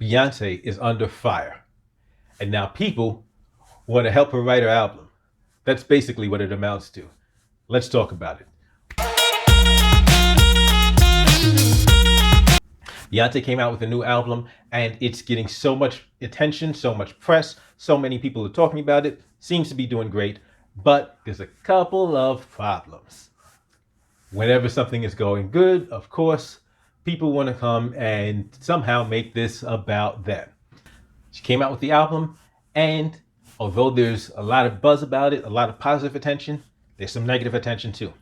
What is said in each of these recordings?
Beyonce is under fire. And now people want to help her write her album. That's basically what it amounts to. Let's talk about it. Beyonce came out with a new album and it's getting so much attention, so much press, so many people are talking about it. Seems to be doing great, but there's a couple of problems. Whenever something is going good, of course, people want to come and somehow make this about them. She came out with the album, and although there's a lot of buzz about it, a lot of positive attention, there's some negative attention too. A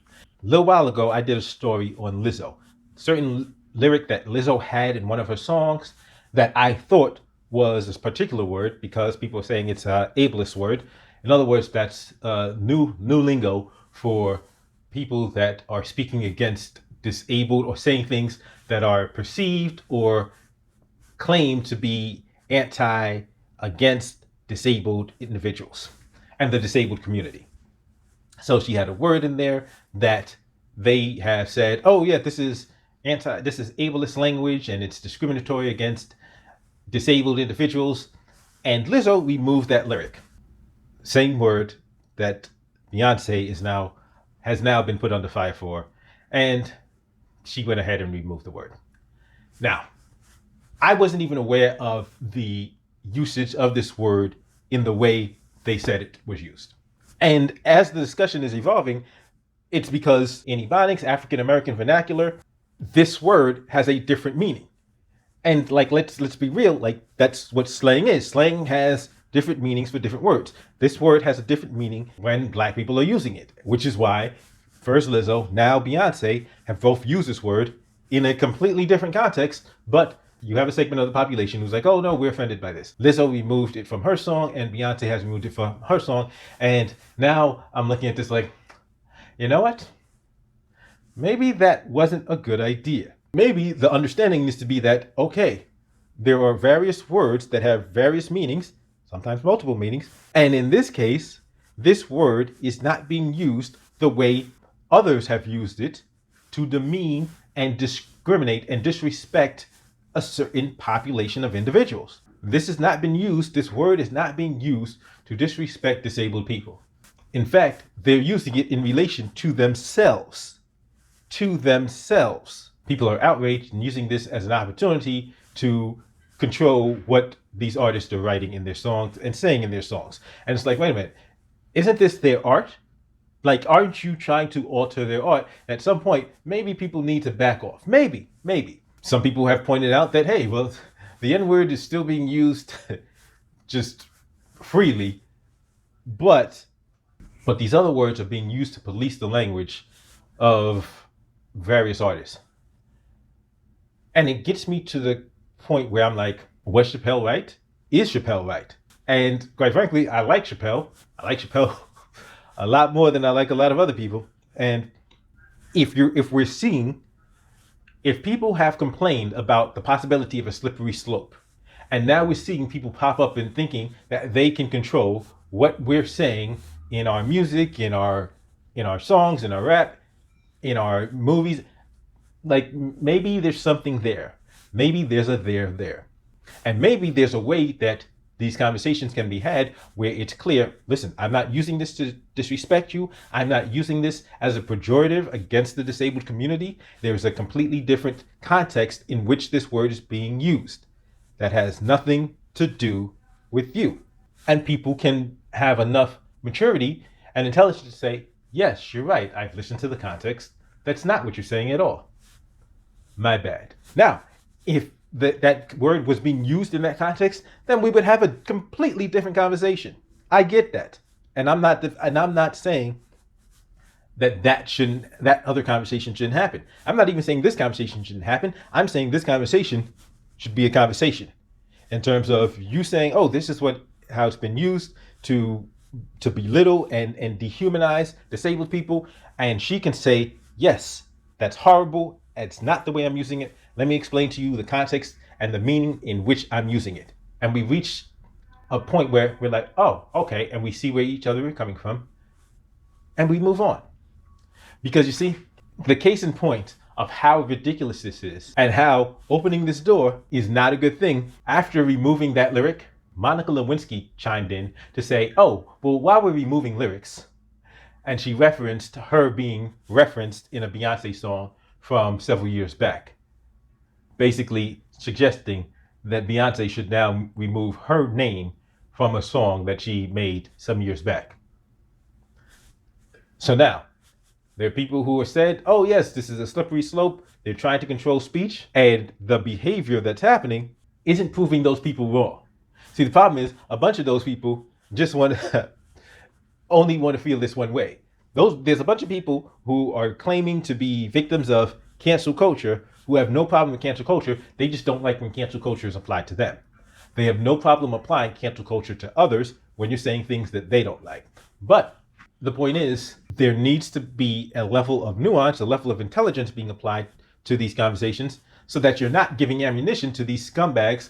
little while ago, I did a story on Lizzo. Certain lyric that Lizzo had in one of her songs that I thought was this particular word because people are saying it's an ableist word. In other words, that's new lingo for people that are speaking against disabled or saying things that are perceived or claimed to be against disabled individuals and the disabled community. So she had a word in there that they have said, oh yeah, this is ableist language and it's discriminatory against disabled individuals. And Lizzo removed that lyric. Same word that Beyonce has now been put under fire for, and she went ahead and removed the word. Now, I wasn't even aware of the usage of this word in the way they said it was used. And as the discussion is evolving, it's because in Ebonics, African American vernacular, this word has a different meaning. And like, let's be real, like that's what slang is. Slang has different meanings for different words. This word has a different meaning when Black people are using it, which is why first Lizzo, now Beyonce have both used this word in a completely different context, but you have a segment of the population who's like, oh no, we're offended by this. Lizzo removed it from her song and Beyonce has removed it from her song. And now I'm looking at this like, you know what? Maybe that wasn't a good idea. Maybe the understanding needs to be that, okay, there are various words that have various meanings, sometimes multiple meanings. And in this case, this word is not being used the way others have used it to demean and discriminate and disrespect a certain population of individuals. This has not been used, this word is not being used to disrespect disabled people. In fact, they're using it in relation to themselves. To themselves. People are outraged and using this as an opportunity to control what these artists are writing in their songs and saying in their songs. And it's like, wait a minute, isn't this their art? Like, aren't you trying to alter their art? At some point, maybe people need to back off. Maybe. Some people have pointed out that, hey, well, the N-word is still being used just freely, but these other words are being used to police the language of various artists. And it gets me to the point where I'm like, was Chappelle right? Is Chappelle right? And quite frankly, I like Chappelle. I like Chappelle a lot more than I like a lot of other people. And if people have complained about the possibility of a slippery slope, and now we're seeing people pop up and thinking that they can control what we're saying in our music, in our songs, in our rap, in our movies, like maybe there's something there. Maybe there's a there. And maybe there's a way that these conversations can be had where it's clear, listen, I'm not using this to disrespect you. I'm not using this as a pejorative against the disabled community. There's a completely different context in which this word is being used that has nothing to do with you. And people can have enough maturity and intelligence to say, yes, you're right. I've listened to the context. That's not what you're saying at all. My bad. Now, if that word was being used in that context, then we would have a completely different conversation. I get that. And I'm not saying that other conversation shouldn't happen. I'm not even saying this conversation shouldn't happen. I'm saying this conversation should be a conversation in terms of you saying, oh, this is how it's been used to belittle and dehumanize disabled people. And she can say, yes, that's horrible. It's not the way I'm using it. Let me explain to you the context and the meaning in which I'm using it. And we reach a point where we're like, oh, okay. And we see where each other are coming from and we move on. Because you see, the case in point of how ridiculous this is and how opening this door is not a good thing. After removing that lyric, Monica Lewinsky chimed in to say, oh, well, while we're removing lyrics, and she referenced her being referenced in a Beyonce song from several years back, basically suggesting that Beyonce should now remove her name from a song that she made some years back. So now, there are people who have said, oh yes, this is a slippery slope. They're trying to control speech, and the behavior that's happening isn't proving those people wrong. See, the problem is a bunch of those people just want to only want to feel this one way. There's a bunch of people who are claiming to be victims of cancel culture who have no problem with cancel culture. They just don't like when cancel culture is applied to them. They have no problem applying cancel culture to others when you're saying things that they don't like. But the point is, there needs to be a level of nuance, a level of intelligence being applied to these conversations so that you're not giving ammunition to these scumbags,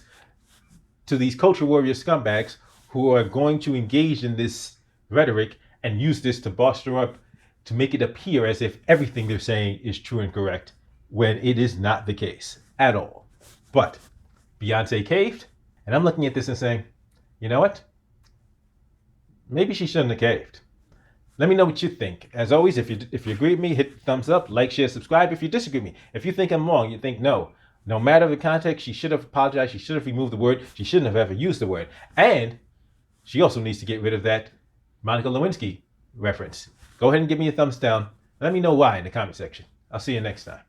to these culture warrior scumbags who are going to engage in this rhetoric and use this to bolster up, to make it appear as if everything they're saying is true and correct, when it is not the case at all. But Beyonce caved, and I'm looking at this and saying, you know what? Maybe she shouldn't have caved. Let me know what you think. As always, if you agree with me, hit the thumbs up, like, share, subscribe. If you disagree with me, if you think I'm wrong, you think no matter the context, she should have apologized, she should have removed the word, she shouldn't have ever used the word. And she also needs to get rid of that Monica Lewinsky reference. Go ahead and give me a thumbs down. Let me know why in the comment section. I'll see you next time.